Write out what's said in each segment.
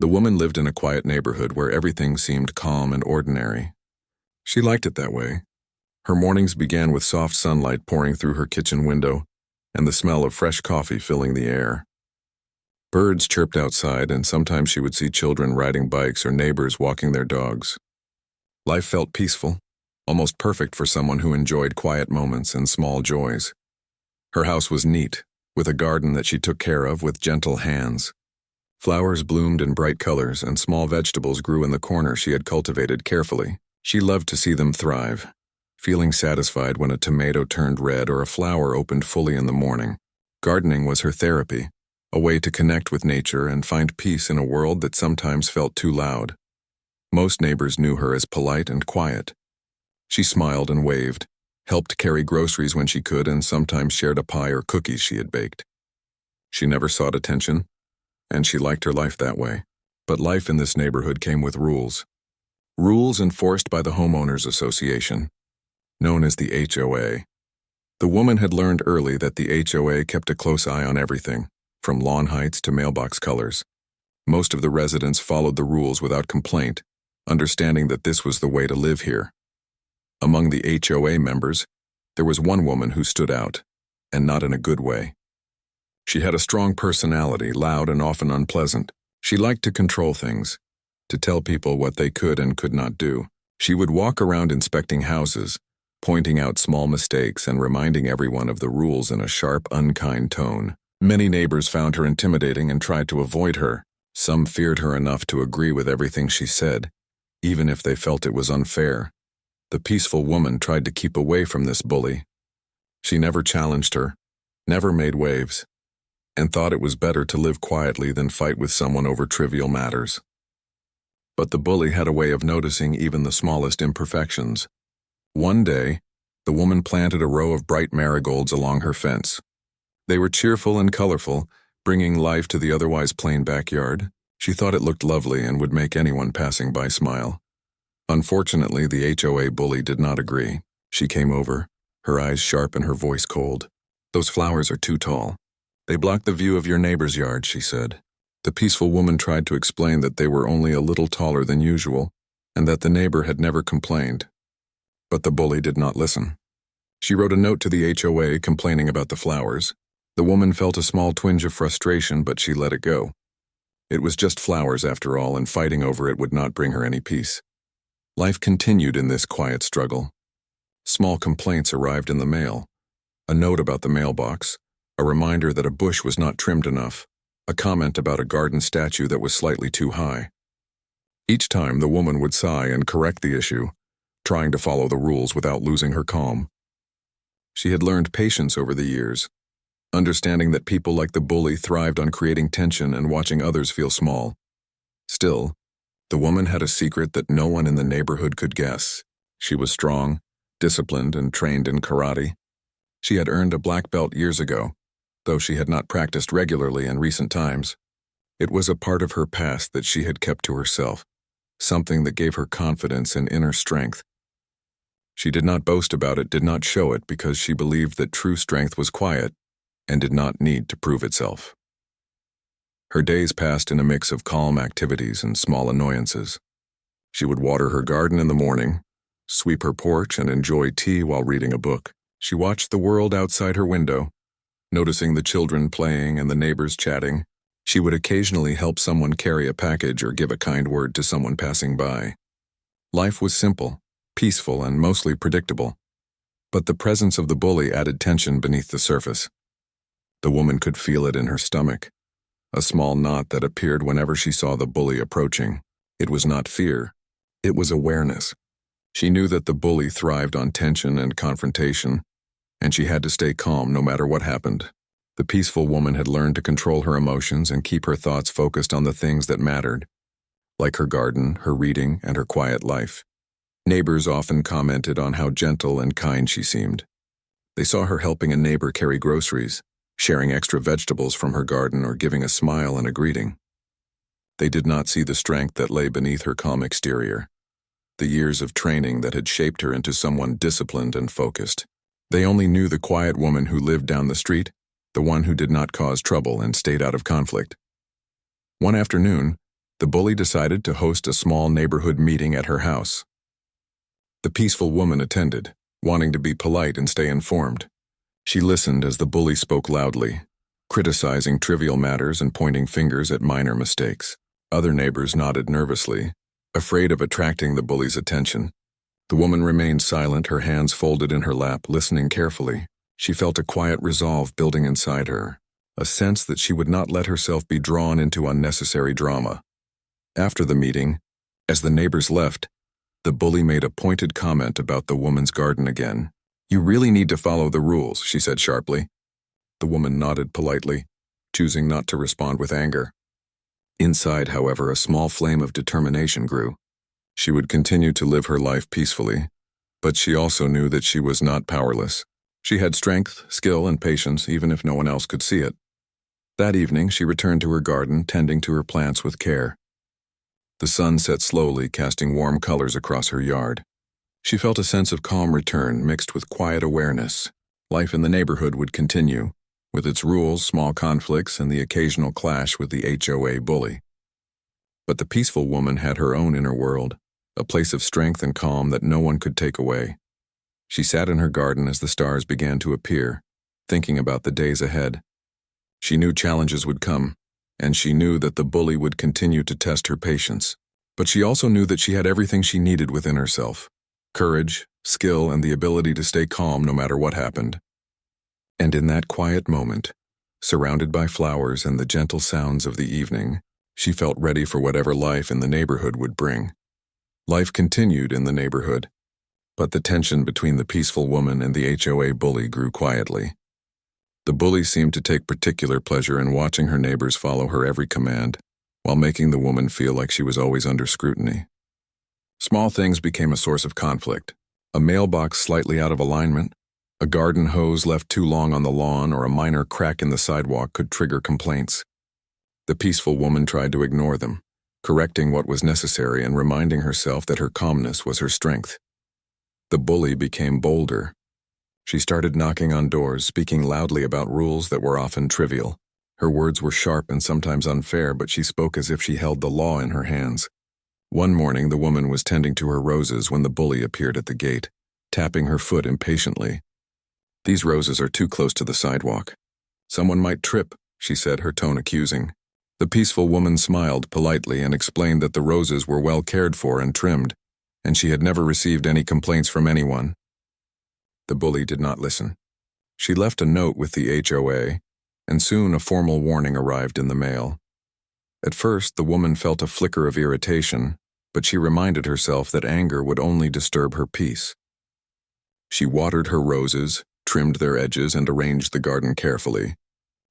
The woman lived in a quiet neighborhood where everything seemed calm and ordinary. She liked it that way. Her mornings began with soft sunlight pouring through her kitchen window and the smell of fresh coffee filling the air. Birds chirped outside, and sometimes she would see children riding bikes or neighbors walking their dogs. Life felt peaceful, almost perfect for someone who enjoyed quiet moments and small joys. Her house was neat, with a garden that she took care of with gentle hands. Flowers bloomed in bright colors, and small vegetables grew in the corner she had cultivated carefully. She loved to see them thrive, feeling satisfied when a tomato turned red or a flower opened fully in the morning. Gardening was her therapy, a way to connect with nature and find peace in a world that sometimes felt too loud. Most neighbors knew her as polite and quiet. She smiled and waved, helped carry groceries when she could, and sometimes shared a pie or cookies she had baked. She never sought attention, and she liked her life that way. But life in this neighborhood came with rules. Rules enforced by the Homeowners Association, known as the HOA. The woman had learned early that the HOA kept a close eye on everything, from lawn heights to mailbox colors. Most of the residents followed the rules without complaint, understanding that this was the way to live here. Among the HOA members, there was one woman who stood out, and not in a good way. She had a strong personality, loud and often unpleasant. She liked to control things, to tell people what they could and could not do. She would walk around inspecting houses, pointing out small mistakes and reminding everyone of the rules in a sharp, unkind tone. Many neighbors found her intimidating and tried to avoid her. Some feared her enough to agree with everything she said, even if they felt it was unfair. The peaceful woman tried to keep away from this bully. She never challenged her, never made waves, and thought it was better to live quietly than fight with someone over trivial matters. But the bully had a way of noticing even the smallest imperfections. One day, the woman planted a row of bright marigolds along her fence. They were cheerful and colorful, bringing life to the otherwise plain backyard. She thought it looked lovely and would make anyone passing by smile. Unfortunately, the HOA bully did not agree. She came over, her eyes sharp and her voice cold. "Those flowers are too tall. They block the view of your neighbor's yard," she said. The peaceful woman tried to explain that they were only a little taller than usual, and that the neighbor had never complained. But the bully did not listen. She wrote a note to the HOA complaining about the flowers. The woman felt a small twinge of frustration, but she let it go. It was just flowers after all, and fighting over it would not bring her any peace. Life continued in this quiet struggle. Small complaints arrived in the mail. A note about the mailbox, a reminder that a bush was not trimmed enough, a comment about a garden statue that was slightly too high. Each time the woman would sigh and correct the issue, trying to follow the rules without losing her calm. She had learned patience over the years, understanding that people like the bully thrived on creating tension and watching others feel small. Still, the woman had a secret that no one in the neighborhood could guess. She was strong, disciplined, and trained in karate. She had earned a black belt years ago, though she had not practiced regularly in recent times. It was a part of her past that she had kept to herself, something that gave her confidence and inner strength. She did not boast about it, did not show it, because she believed that true strength was quiet and did not need to prove itself. Her days passed in a mix of calm activities and small annoyances. She would water her garden in the morning, sweep her porch, and enjoy tea while reading a book. She watched the world outside her window, noticing the children playing and the neighbors chatting. She would occasionally help someone carry a package or give a kind word to someone passing by. Life was simple, peaceful, and mostly predictable. But the presence of the bully added tension beneath the surface. The woman could feel it in her stomach, a small knot that appeared whenever she saw the bully approaching. It was not fear, it was awareness. She knew that the bully thrived on tension and confrontation, and she had to stay calm no matter what happened. The peaceful woman had learned to control her emotions and keep her thoughts focused on the things that mattered, like her garden, her reading, and her quiet life. Neighbors often commented on how gentle and kind she seemed. They saw her helping a neighbor carry groceries, sharing extra vegetables from her garden, or giving a smile and a greeting. They did not see the strength that lay beneath her calm exterior, the years of training that had shaped her into someone disciplined and focused. They only knew the quiet woman who lived down the street, the one who did not cause trouble and stayed out of conflict. One afternoon, The bully decided to host a small neighborhood meeting at her house. The peaceful woman attended, wanting to be polite and stay informed. She listened as the bully spoke loudly, criticizing trivial matters and pointing fingers at minor mistakes. Other neighbors nodded nervously, afraid of attracting the bully's attention. The woman remained silent, her hands folded in her lap, listening carefully. She felt a quiet resolve building inside her, a sense that she would not let herself be drawn into unnecessary drama. After the meeting, as the neighbors left, the bully made a pointed comment about the woman's garden again. "You really need to follow the rules," she said sharply. The woman nodded politely, choosing not to respond with anger. Inside, however, a small flame of determination grew. She would continue to live her life peacefully, but she also knew that she was not powerless. She had strength, skill, and patience, even if no one else could see it. That evening, she returned to her garden, tending to her plants with care. The sun set slowly, casting warm colors across her yard. She felt a sense of calm return mixed with quiet awareness. Life in the neighborhood would continue, with its rules, small conflicts, and the occasional clash with the HOA bully. But the peaceful woman had her own inner world, a place of strength and calm that no one could take away. She sat in her garden as the stars began to appear, thinking about the days ahead. She knew challenges would come, and she knew that the bully would continue to test her patience. But she also knew that she had everything she needed within herself: courage, skill, and the ability to stay calm no matter what happened. And in that quiet moment, surrounded by flowers and the gentle sounds of the evening, she felt ready for whatever life in the neighborhood would bring. Life continued in the neighborhood, but the tension between the peaceful woman and the HOA bully grew quietly. The bully seemed to take particular pleasure in watching her neighbors follow her every command, while making the woman feel like she was always under scrutiny. Small things became a source of conflict. A mailbox slightly out of alignment, a garden hose left too long on the lawn, or a minor crack in the sidewalk could trigger complaints. The peaceful woman tried to ignore them, correcting what was necessary and reminding herself that her calmness was her strength. The bully became bolder. She started knocking on doors, speaking loudly about rules that were often trivial. Her words were sharp and sometimes unfair, but she spoke as if she held the law in her hands. One morning, the woman was tending to her roses when the bully appeared at the gate, tapping her foot impatiently. "These roses are too close to the sidewalk. Someone might trip," she said, her tone accusing. The peaceful woman smiled politely and explained that the roses were well cared for and trimmed, and she had never received any complaints from anyone. The bully did not listen. She left a note with the HOA, and soon a formal warning arrived in the mail. At first, the woman felt a flicker of irritation, but she reminded herself that anger would only disturb her peace. She watered her roses, trimmed their edges, and arranged the garden carefully.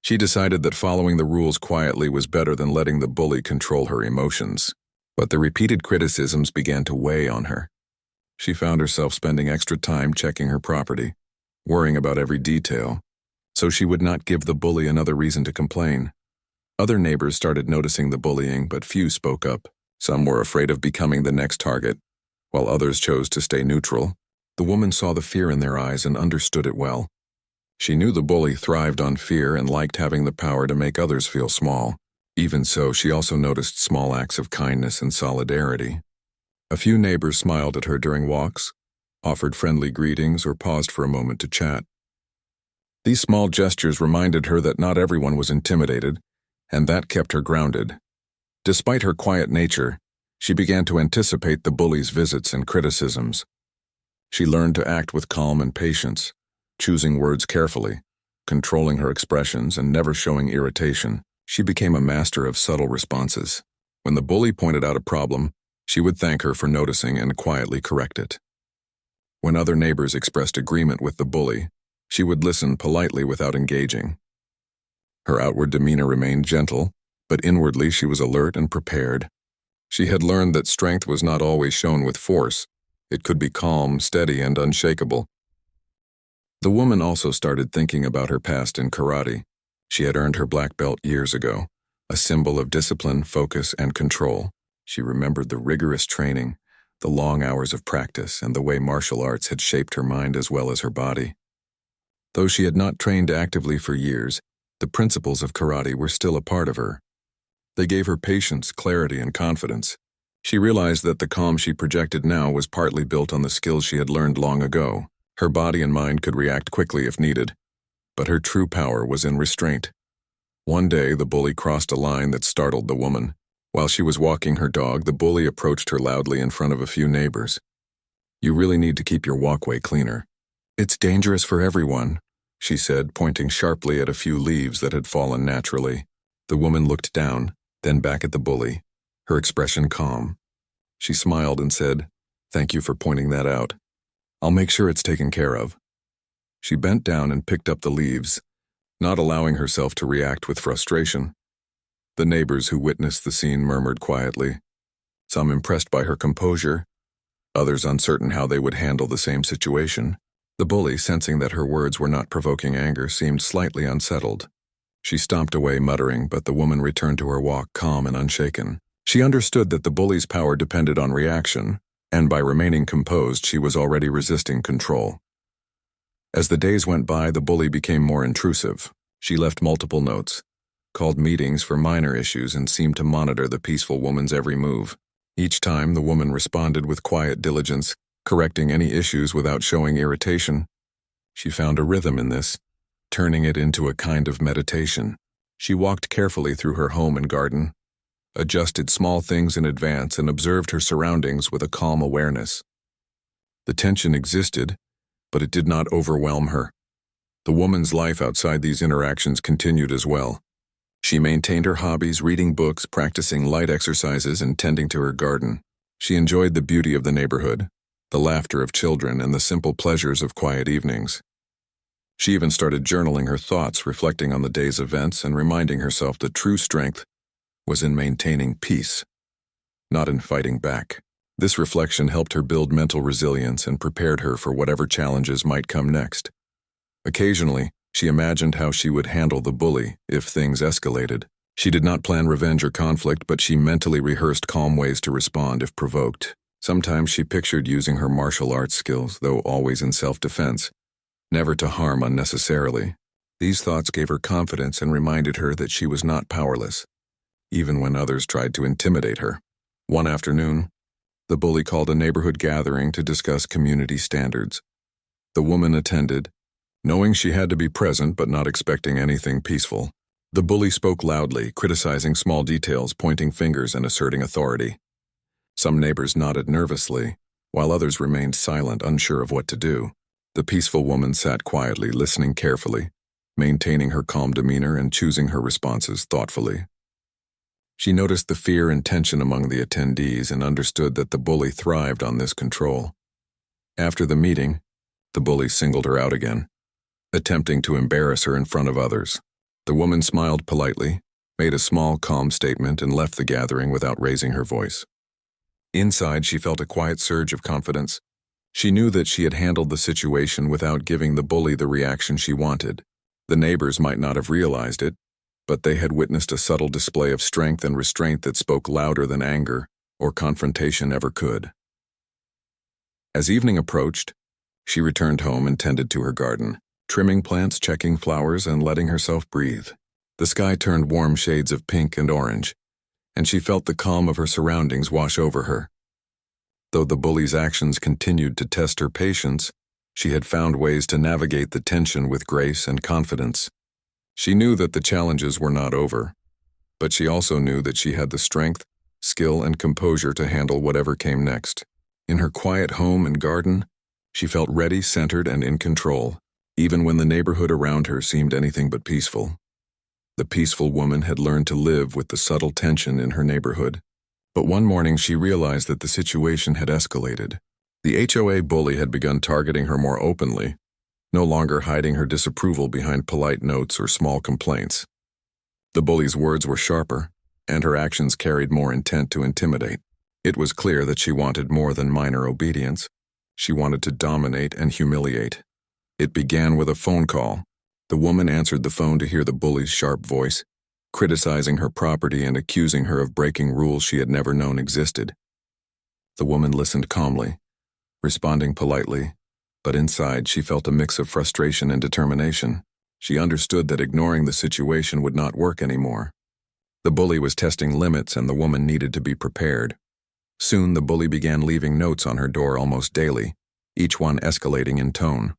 She decided that following the rules quietly was better than letting the bully control her emotions. But the repeated criticisms began to weigh on her. She found herself spending extra time checking her property, worrying about every detail, so she would not give the bully another reason to complain. Other neighbors started noticing the bullying, but few spoke up. Some were afraid of becoming the next target, while others chose to stay neutral. The woman saw the fear in their eyes and understood it well. She knew the bully thrived on fear and liked having the power to make others feel small. Even so, she also noticed small acts of kindness and solidarity. A few neighbors smiled at her during walks, offered friendly greetings, or paused for a moment to chat. These small gestures reminded her that not everyone was intimidated, and that kept her grounded. Despite her quiet nature, she began to anticipate the bully's visits and criticisms. She learned to act with calm and patience, choosing words carefully, controlling her expressions, and never showing irritation. She became a master of subtle responses. When the bully pointed out a problem, she would thank her for noticing and quietly correct it. When other neighbors expressed agreement with the bully, she would listen politely without engaging. Her outward demeanor remained gentle, but inwardly she was alert and prepared. She had learned that strength was not always shown with force. It could be calm, steady, and unshakable. The woman also started thinking about her past in karate. She had earned her black belt years ago, a symbol of discipline, focus, and control. She remembered the rigorous training, the long hours of practice, and the way martial arts had shaped her mind as well as her body. Though she had not trained actively for years, the principles of karate were still a part of her. They gave her patience, clarity, and confidence. She realized that the calm she projected now was partly built on the skills she had learned long ago. Her body and mind could react quickly if needed, but her true power was in restraint. One day, the bully crossed a line that startled the woman. While she was walking her dog, the bully approached her loudly in front of a few neighbors. "You really need to keep your walkway cleaner. It's dangerous for everyone," she said, pointing sharply at a few leaves that had fallen naturally. The woman looked down, then back at the bully, her expression calm. She smiled and said, "Thank you for pointing that out. I'll make sure it's taken care of." She bent down and picked up the leaves, not allowing herself to react with frustration. The neighbors who witnessed the scene murmured quietly, some impressed by her composure, others uncertain how they would handle the same situation. The bully, sensing that her words were not provoking anger, seemed slightly unsettled. She stomped away, muttering, but the woman returned to her walk, calm and unshaken. She understood that the bully's power depended on reaction, and by remaining composed, she was already resisting control. As the days went by, the bully became more intrusive. She left multiple notes, called meetings for minor issues, and seemed to monitor the peaceful woman's every move. Each time, the woman responded with quiet diligence, correcting any issues without showing irritation. She found a rhythm in this, turning it into a kind of meditation. She walked carefully through her home and garden, adjusted small things in advance, and observed her surroundings with a calm awareness. The tension existed, but it did not overwhelm her. The woman's life outside these interactions continued as well. She maintained her hobbies, reading books, practicing light exercises, and tending to her garden. She enjoyed the beauty of the neighborhood, the laughter of children, and the simple pleasures of quiet evenings. She even started journaling her thoughts, reflecting on the day's events and reminding herself that true strength was in maintaining peace, not in fighting back. This reflection helped her build mental resilience and prepared her for whatever challenges might come next. Occasionally, she imagined how she would handle the bully if things escalated. She did not plan revenge or conflict, but she mentally rehearsed calm ways to respond if provoked. Sometimes she pictured using her martial arts skills, though always in self-defense, never to harm unnecessarily. These thoughts gave her confidence and reminded her that she was not powerless, even when others tried to intimidate her. One afternoon, the bully called a neighborhood gathering to discuss community standards. The woman attended, knowing she had to be present but not expecting anything peaceful. The bully spoke loudly, criticizing small details, pointing fingers, and asserting authority. Some neighbors nodded nervously, while others remained silent, unsure of what to do. The peaceful woman sat quietly, listening carefully, maintaining her calm demeanor and choosing her responses thoughtfully. She noticed the fear and tension among the attendees and understood that the bully thrived on this control. After the meeting, the bully singled her out again, attempting to embarrass her in front of others. The woman smiled politely, made a small, calm statement, and left the gathering without raising her voice. Inside, she felt a quiet surge of confidence. She knew that she had handled the situation without giving the bully the reaction she wanted. The neighbors might not have realized it, but they had witnessed a subtle display of strength and restraint that spoke louder than anger or confrontation ever could. As evening approached, she returned home and tended to her garden, trimming plants, checking flowers, and letting herself breathe. The sky turned warm shades of pink and orange, and she felt the calm of her surroundings wash over her. Though the bully's actions continued to test her patience, she had found ways to navigate the tension with grace and confidence. She knew that the challenges were not over, but she also knew that she had the strength, skill, and composure to handle whatever came next. In her quiet home and garden, she felt ready, centered, and in control, even when the neighborhood around her seemed anything but peaceful. The peaceful woman had learned to live with the subtle tension in her neighborhood. But one morning she realized that the situation had escalated. The HOA bully had begun targeting her more openly, no longer hiding her disapproval behind polite notes or small complaints. The bully's words were sharper, and her actions carried more intent to intimidate. It was clear that she wanted more than minor obedience. She wanted to dominate and humiliate. It began with a phone call. The woman answered the phone to hear the bully's sharp voice, criticizing her property and accusing her of breaking rules she had never known existed. The woman listened calmly, responding politely, but inside she felt a mix of frustration and determination. She understood that ignoring the situation would not work anymore. The bully was testing limits and the woman needed to be prepared. Soon the bully began leaving notes on her door almost daily, each one escalating in tone.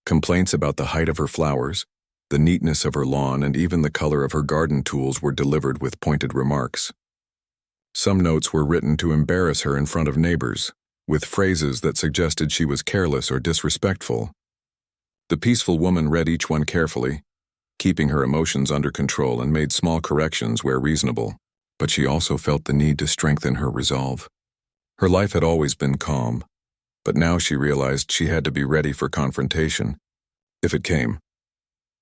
Complaints about the height of her flowers, the neatness of her lawn, and even the color of her garden tools were delivered with pointed remarks. Some notes were written to embarrass her in front of neighbors, with phrases that suggested she was careless or disrespectful. The peaceful woman read each one carefully, keeping her emotions under control, and made small corrections where reasonable, but she also felt the need to strengthen her resolve. Her life had always been calm, but now she realized she had to be ready for confrontation, if it came.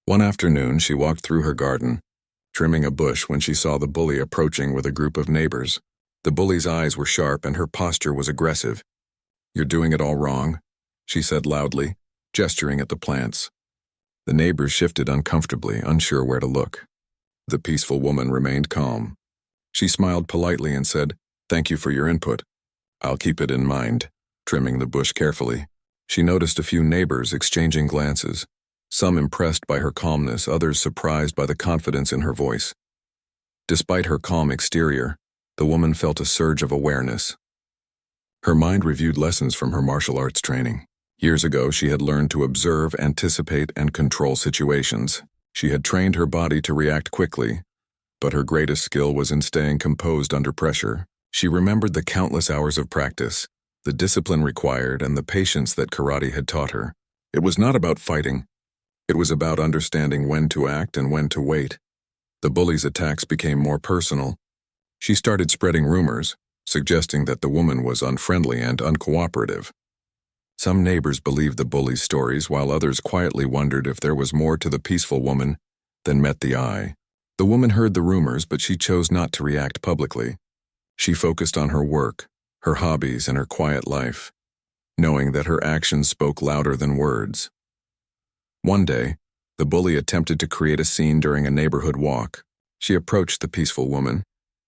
One afternoon, she walked through her garden, trimming a bush when she saw the bully approaching with a group of neighbors. The bully's eyes were sharp and her posture was aggressive. "You're doing it all wrong," she said loudly, gesturing at the plants. The neighbors shifted uncomfortably, unsure where to look. The peaceful woman remained calm. She smiled politely and said, "Thank you for your input. I'll keep it in mind," trimming the bush carefully. She noticed a few neighbors exchanging glances, some impressed by her calmness, others surprised by the confidence in her voice. Despite her calm exterior, the woman felt a surge of awareness. Her mind reviewed lessons from her martial arts training. Years ago, she had learned to observe, anticipate, and control situations. She had trained her body to react quickly, but her greatest skill was in staying composed under pressure. She remembered the countless hours of practice, the discipline required, and the patience that karate had taught her. It was not about fighting. It was about understanding when to act and when to wait. The bully's attacks became more personal. She started spreading rumors, suggesting that the woman was unfriendly and uncooperative. Some neighbors believed the bully's stories, while others quietly wondered if there was more to the peaceful woman than met the eye. The woman heard the rumors, but she chose not to react publicly. She focused on her work, her hobbies, and her quiet life, knowing that her actions spoke louder than words. One day, the bully attempted to create a scene during a neighborhood walk. She approached the peaceful woman,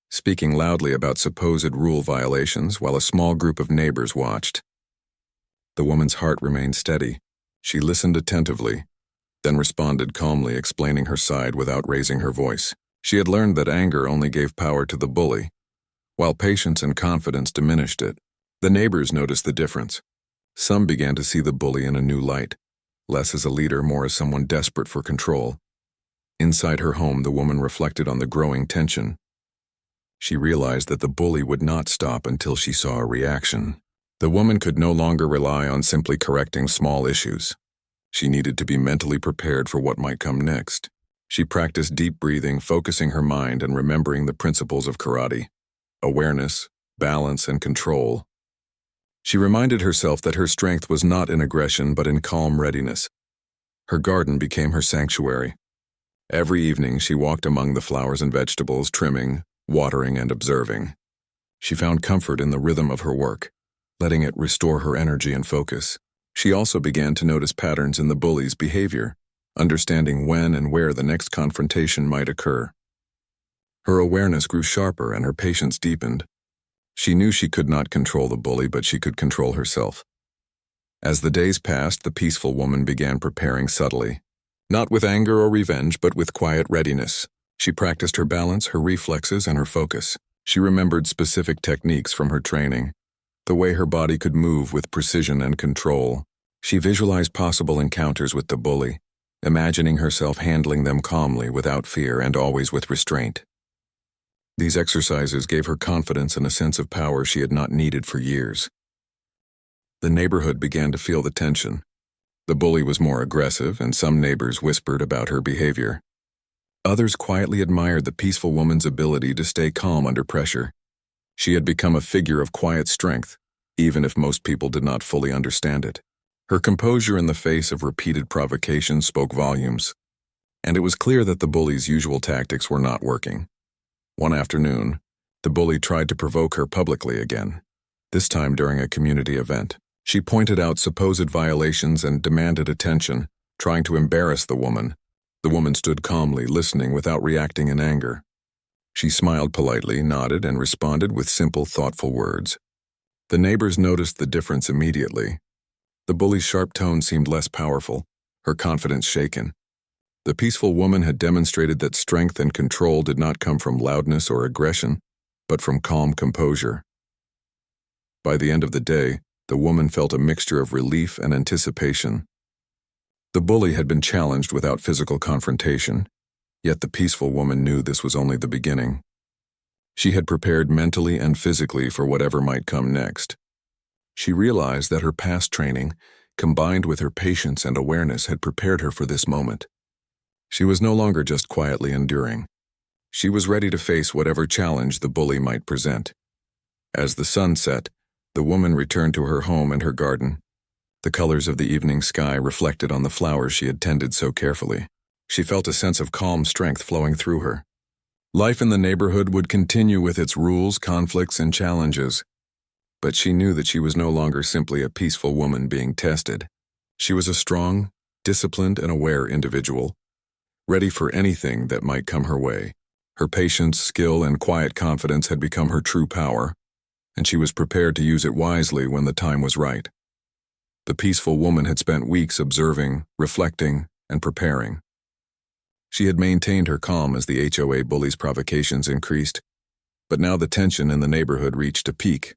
speaking loudly about supposed rule violations while a small group of neighbors watched. The woman's heart remained steady. She listened attentively, then responded calmly, explaining her side without raising her voice. She had learned that anger only gave power to the bully, while patience and confidence diminished it. The neighbors noticed the difference. Some began to see the bully in a new light, less as a leader, more as someone desperate for control. Inside her home, the woman reflected on the growing tension. She realized that the bully would not stop until she saw a reaction. The woman could no longer rely on simply correcting small issues. She needed to be mentally prepared for what might come next. She practiced deep breathing, focusing her mind and remembering the principles of karate: awareness, balance, and control. She reminded herself that her strength was not in aggression but in calm readiness. Her garden became her sanctuary. Every evening she walked among the flowers and vegetables, trimming, watering, and observing. She found comfort in the rhythm of her work, letting it restore her energy and focus. She also began to notice patterns in the bully's behavior, understanding when and where the next confrontation might occur. Her awareness grew sharper and her patience deepened. She knew she could not control the bully, but she could control herself. As the days passed, the peaceful woman began preparing subtly, not with anger or revenge, but with quiet readiness. She practiced her balance, her reflexes, and her focus. She remembered specific techniques from her training, the way her body could move with precision and control. She visualized possible encounters with the bully, imagining herself handling them calmly, without fear, and always with restraint. These exercises gave her confidence and a sense of power she had not needed for years. The neighborhood began to feel the tension. The bully was more aggressive, and some neighbors whispered about her behavior. Others quietly admired the peaceful woman's ability to stay calm under pressure. She had become a figure of quiet strength, even if most people did not fully understand it. Her composure in the face of repeated provocation spoke volumes, and it was clear that the bully's usual tactics were not working. One afternoon, the bully tried to provoke her publicly again, this time during a community event. She pointed out supposed violations and demanded attention, trying to embarrass the woman. The woman stood calmly, listening without reacting in anger. She smiled politely, nodded, and responded with simple, thoughtful words. The neighbors noticed the difference immediately. The bully's sharp tone seemed less powerful, her confidence shaken. The peaceful woman had demonstrated that strength and control did not come from loudness or aggression, but from calm composure. By the end of the day, the woman felt a mixture of relief and anticipation. The bully had been challenged without physical confrontation, yet the peaceful woman knew this was only the beginning. She had prepared mentally and physically for whatever might come next. She realized that her past training, combined with her patience and awareness, had prepared her for this moment. She was no longer just quietly enduring. She was ready to face whatever challenge the bully might present. As the sun set, the woman returned to her home and her garden. The colors of the evening sky reflected on the flowers she had tended so carefully. She felt a sense of calm strength flowing through her. Life in the neighborhood would continue with its rules, conflicts, and challenges. But she knew that she was no longer simply a peaceful woman being tested. She was a strong, disciplined, and aware individual, ready for anything that might come her way. Her patience, skill, and quiet confidence had become her true power, and she was prepared to use it wisely when the time was right. The peaceful woman had spent weeks observing, reflecting, and preparing. She had maintained her calm as the HOA bully's provocations increased, but now the tension in the neighborhood reached a peak.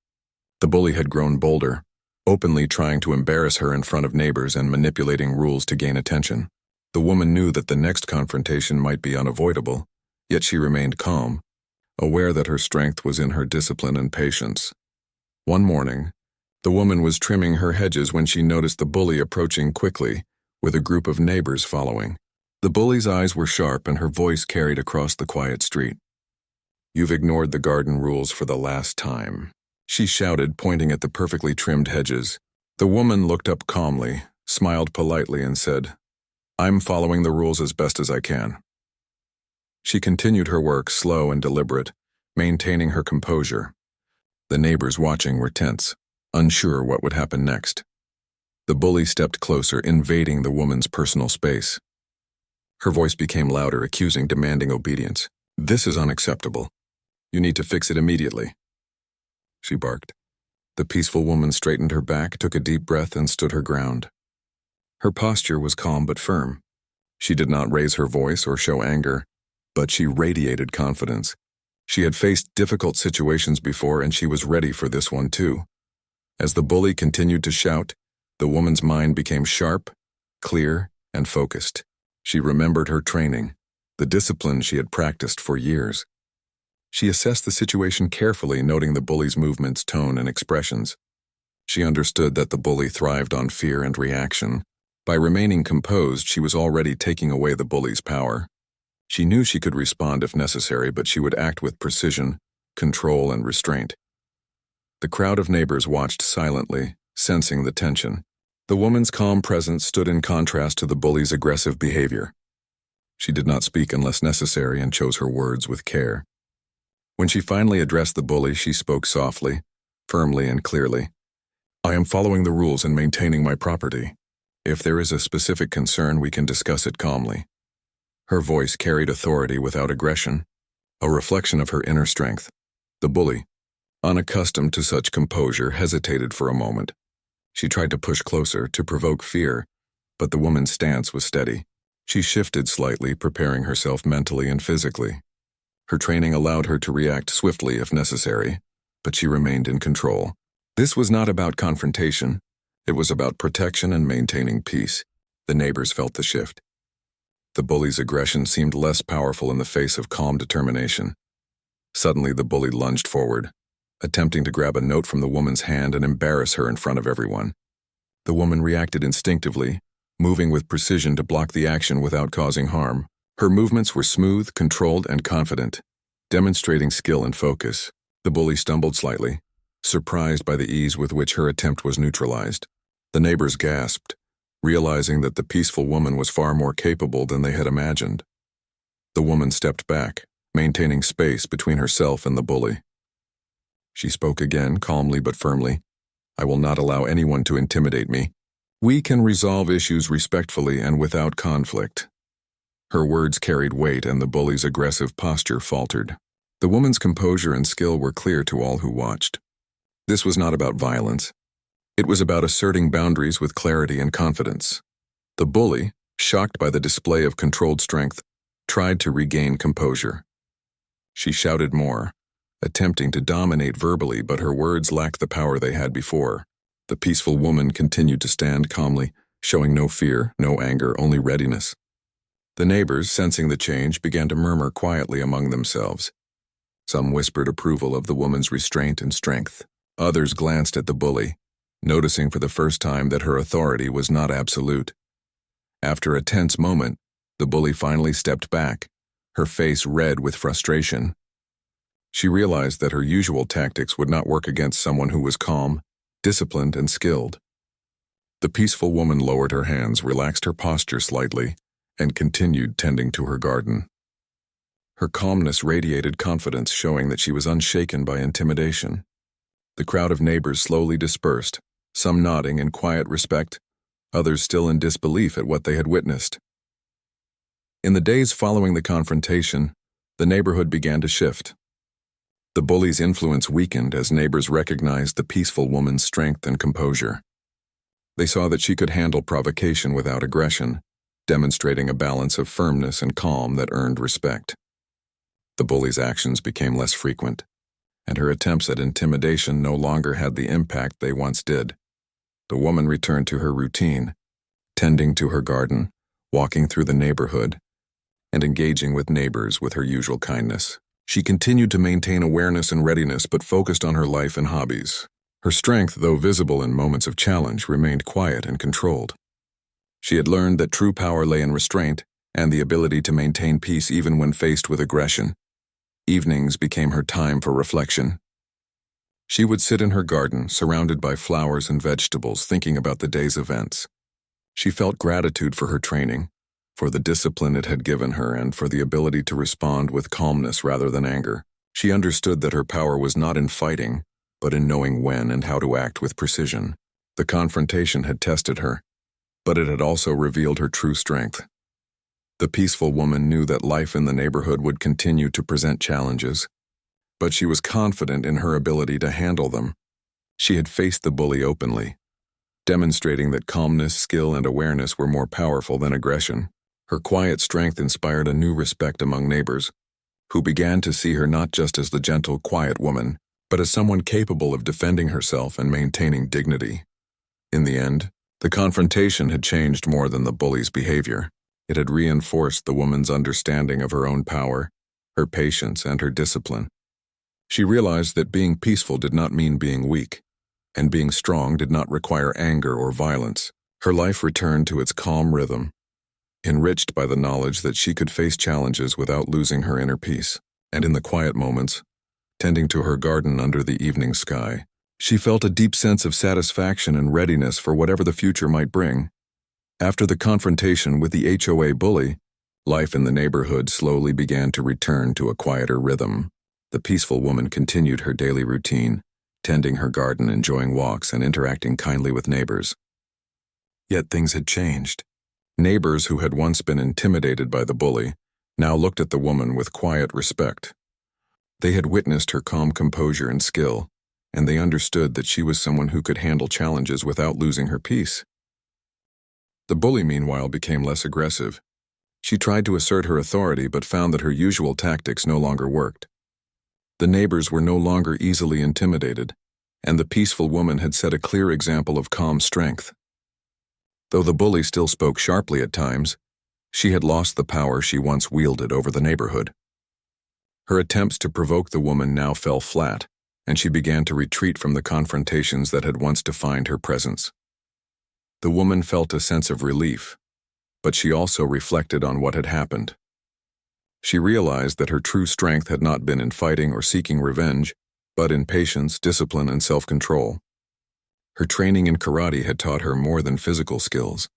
The bully had grown bolder, openly trying to embarrass her in front of neighbors and manipulating rules to gain attention. The woman knew that the next confrontation might be unavoidable, yet she remained calm, aware that her strength was in her discipline and patience. One morning, the woman was trimming her hedges when she noticed the bully approaching quickly, with a group of neighbors following. The bully's eyes were sharp and her voice carried across the quiet street. "You've ignored the garden rules for the last time," she shouted, pointing at the perfectly trimmed hedges. The woman looked up calmly, smiled politely, and said, "I'm following the rules as best as I can." She continued her work, slow and deliberate, maintaining her composure. The neighbors watching were tense, unsure what would happen next. The bully stepped closer, invading the woman's personal space. Her voice became louder, accusing, demanding obedience. "This is unacceptable. You need to fix it immediately," she barked. The peaceful woman straightened her back, took a deep breath, and stood her ground. Her posture was calm but firm. She did not raise her voice or show anger, but she radiated confidence. She had faced difficult situations before, and she was ready for this one too. As the bully continued to shout, the woman's mind became sharp, clear, and focused. She remembered her training, the discipline she had practiced for years. She assessed the situation carefully, noting the bully's movements, tone, and expressions. She understood that the bully thrived on fear and reaction. By remaining composed, she was already taking away the bully's power. She knew she could respond if necessary, but she would act with precision, control, and restraint. The crowd of neighbors watched silently, sensing the tension. The woman's calm presence stood in contrast to the bully's aggressive behavior. She did not speak unless necessary and chose her words with care. When she finally addressed the bully, she spoke softly, firmly, and clearly. "I am following the rules and maintaining my property. If there is a specific concern, we can discuss it calmly." Her voice carried authority without aggression, a reflection of her inner strength. The bully, unaccustomed to such composure, hesitated for a moment. She tried to push closer, to provoke fear, but the woman's stance was steady. She shifted slightly, preparing herself mentally and physically. Her training allowed her to react swiftly if necessary, but she remained in control. This was not about confrontation. It was about protection and maintaining peace. The neighbors felt the shift. The bully's aggression seemed less powerful in the face of calm determination. Suddenly, the bully lunged forward, attempting to grab a note from the woman's hand and embarrass her in front of everyone. The woman reacted instinctively, moving with precision to block the action without causing harm. Her movements were smooth, controlled, and confident, demonstrating skill and focus. The bully stumbled slightly, surprised by the ease with which her attempt was neutralized. The neighbors gasped, realizing that the peaceful woman was far more capable than they had imagined. The woman stepped back, maintaining space between herself and the bully. She spoke again, calmly but firmly. "I will not allow anyone to intimidate me. We can resolve issues respectfully and without conflict." Her words carried weight, and the bully's aggressive posture faltered. The woman's composure and skill were clear to all who watched. This was not about violence. It was about asserting boundaries with clarity and confidence. The bully, shocked by the display of controlled strength, tried to regain composure. She shouted more, attempting to dominate verbally, but her words lacked the power they had before. The peaceful woman continued to stand calmly, showing no fear, no anger, only readiness. The neighbors, sensing the change, began to murmur quietly among themselves. Some whispered approval of the woman's restraint and strength. Others glanced at the bully, noticing for the first time that her authority was not absolute. After a tense moment, the bully finally stepped back, her face red with frustration. She realized that her usual tactics would not work against someone who was calm, disciplined, and skilled. The peaceful woman lowered her hands, relaxed her posture slightly, and continued tending to her garden. Her calmness radiated confidence, showing that she was unshaken by intimidation. The crowd of neighbors slowly dispersed, some nodding in quiet respect, others still in disbelief at what they had witnessed. In the days following the confrontation, the neighborhood began to shift. The bully's influence weakened as neighbors recognized the peaceful woman's strength and composure. They saw that she could handle provocation without aggression, demonstrating a balance of firmness and calm that earned respect. The bully's actions became less frequent, and her attempts at intimidation no longer had the impact they once did. The woman returned to her routine, tending to her garden, walking through the neighborhood, and engaging with neighbors with her usual kindness. She continued to maintain awareness and readiness, but focused on her life and hobbies. Her strength, though visible in moments of challenge, remained quiet and controlled. She had learned that true power lay in restraint and the ability to maintain peace even when faced with aggression. Evenings became her time for reflection. She would sit in her garden, surrounded by flowers and vegetables, thinking about the day's events. She felt gratitude for her training, for the discipline it had given her, and for the ability to respond with calmness rather than anger. She understood that her power was not in fighting, but in knowing when and how to act with precision. The confrontation had tested her, but it had also revealed her true strength. The peaceful woman knew that life in the neighborhood would continue to present challenges, but she was confident in her ability to handle them. She had faced the bully openly, demonstrating that calmness, skill, and awareness were more powerful than aggression. Her quiet strength inspired a new respect among neighbors, who began to see her not just as the gentle, quiet woman, but as someone capable of defending herself and maintaining dignity. In the end, the confrontation had changed more than the bully's behavior. It had reinforced the woman's understanding of her own power, her patience, and her discipline. She realized that being peaceful did not mean being weak, and being strong did not require anger or violence. Her life returned to its calm rhythm, enriched by the knowledge that she could face challenges without losing her inner peace. And in the quiet moments, tending to her garden under the evening sky, she felt a deep sense of satisfaction and readiness for whatever the future might bring. After the confrontation with the HOA bully, life in the neighborhood slowly began to return to a quieter rhythm. The peaceful woman continued her daily routine, tending her garden, enjoying walks, and interacting kindly with neighbors. Yet things had changed. Neighbors who had once been intimidated by the bully now looked at the woman with quiet respect. They had witnessed her calm composure and skill, and they understood that she was someone who could handle challenges without losing her peace. The bully, meanwhile, became less aggressive. She tried to assert her authority but found that her usual tactics no longer worked. The neighbors were no longer easily intimidated, and the peaceful woman had set a clear example of calm strength. Though the bully still spoke sharply at times, she had lost the power she once wielded over the neighborhood. Her attempts to provoke the woman now fell flat, and she began to retreat from the confrontations that had once defined her presence. The woman felt a sense of relief, but she also reflected on what had happened. She realized that her true strength had not been in fighting or seeking revenge, but in patience, discipline, and self-control. Her training in karate had taught her more than physical skills.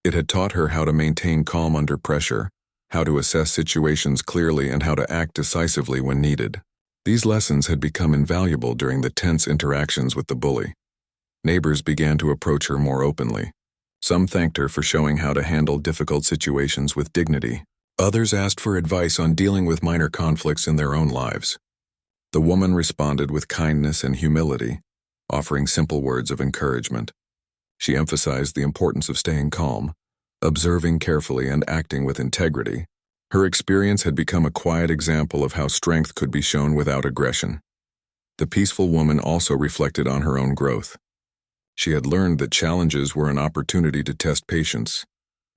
It had taught her how to maintain calm under pressure, how to assess situations clearly, and how to act decisively when needed. These lessons had become invaluable during the tense interactions with the bully. Neighbors began to approach her more openly. Some thanked her for showing how to handle difficult situations with dignity. Others asked for advice on dealing with minor conflicts in their own lives. The woman responded with kindness and humility, offering simple words of encouragement. She emphasized the importance of staying calm, observing carefully and acting with integrity. Her experience had become a quiet example of how strength could be shown without aggression. The peaceful woman also reflected on her own growth. She had learned that challenges were an opportunity to test patience,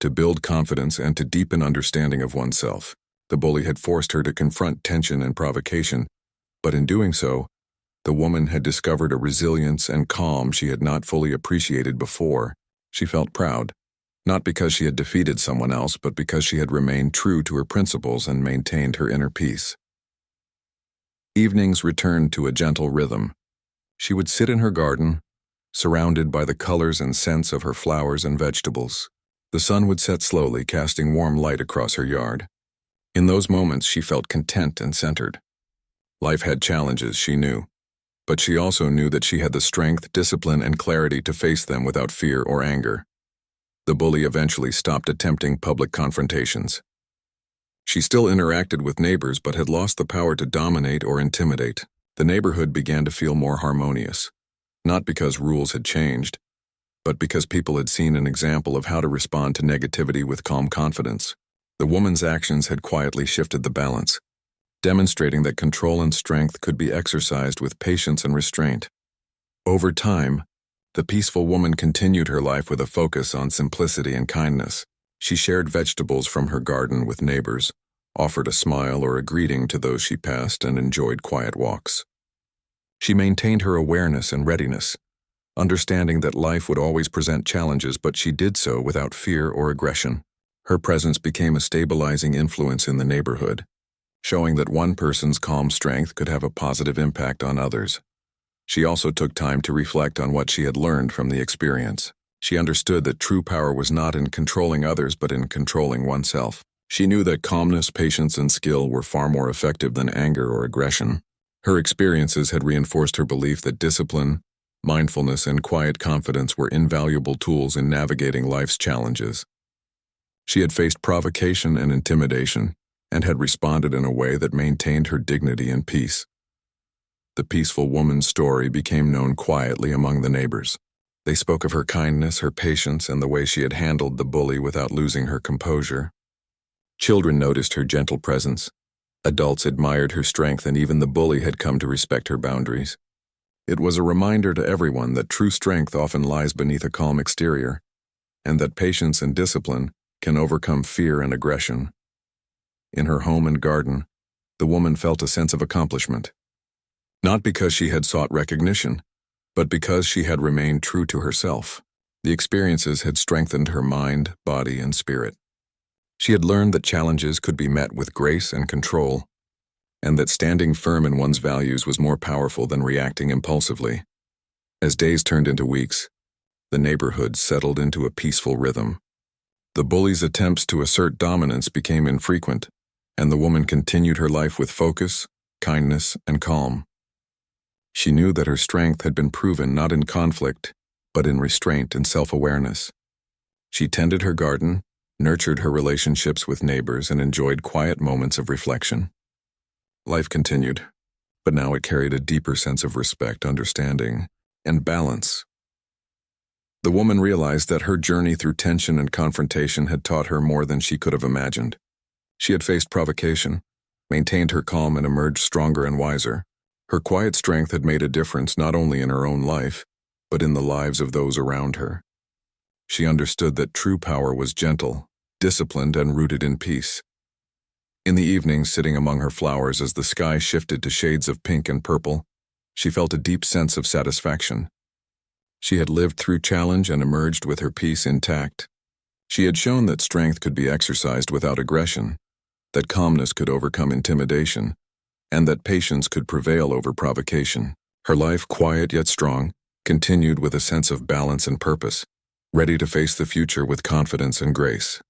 to build confidence, and to deepen understanding of oneself. The bully had forced her to confront tension and provocation, but in doing so, the woman had discovered a resilience and calm she had not fully appreciated before. She felt proud, not because she had defeated someone else, but because she had remained true to her principles and maintained her inner peace. Evenings returned to a gentle rhythm. She would sit in her garden, surrounded by the colors and scents of her flowers and vegetables. The sun would set slowly, casting warm light across her yard. In those moments, she felt content and centered. Life had challenges, she knew, but she also knew that she had the strength, discipline, and clarity to face them without fear or anger. The bully eventually stopped attempting public confrontations. She still interacted with neighbors but had lost the power to dominate or intimidate. The neighborhood began to feel more harmonious, not because rules had changed, but because people had seen an example of how to respond to negativity with calm confidence. The woman's actions had quietly shifted the balance, demonstrating that control and strength could be exercised with patience and restraint. Over time, the peaceful woman continued her life with a focus on simplicity and kindness. She shared vegetables from her garden with neighbors, offered a smile or a greeting to those she passed, and enjoyed quiet walks. She maintained her awareness and readiness, understanding that life would always present challenges, but she did so without fear or aggression. Her presence became a stabilizing influence in the neighborhood, showing that one person's calm strength could have a positive impact on others. She also took time to reflect on what she had learned from the experience. She understood that true power was not in controlling others but in controlling oneself. She knew that calmness, patience, and skill were far more effective than anger or aggression. Her experiences had reinforced her belief that discipline, mindfulness, and quiet confidence were invaluable tools in navigating life's challenges. She had faced provocation and intimidation, and had responded in a way that maintained her dignity and peace. The peaceful woman's story became known quietly among the neighbors. They spoke of her kindness, her patience, and the way she had handled the bully without losing her composure. Children noticed her gentle presence. Adults admired her strength, and even the bully had come to respect her boundaries. It was a reminder to everyone that true strength often lies beneath a calm exterior, and that patience and discipline can overcome fear and aggression. In her home and garden, the woman felt a sense of accomplishment, not because she had sought recognition, but because she had remained true to herself. The experiences had strengthened her mind, body, and spirit. She had learned that challenges could be met with grace and control, and that standing firm in one's values was more powerful than reacting impulsively. As days turned into weeks, the neighborhood settled into a peaceful rhythm. The bully's attempts to assert dominance became infrequent, and the woman continued her life with focus, kindness, and calm. She knew that her strength had been proven not in conflict, but in restraint and self-awareness. She tended her garden, nurtured her relationships with neighbors, and enjoyed quiet moments of reflection. Life continued, but now it carried a deeper sense of respect, understanding, and balance. The woman realized that her journey through tension and confrontation had taught her more than she could have imagined. She had faced provocation, maintained her calm, and emerged stronger and wiser. Her quiet strength had made a difference not only in her own life, but in the lives of those around her. She understood that true power was gentle, disciplined, and rooted in peace. In the evening, sitting among her flowers as the sky shifted to shades of pink and purple, she felt a deep sense of satisfaction. She had lived through challenge and emerged with her peace intact. She had shown that strength could be exercised without aggression, that calmness could overcome intimidation, and that patience could prevail over provocation. Her life, quiet yet strong, continued with a sense of balance and purpose, ready to face the future with confidence and grace.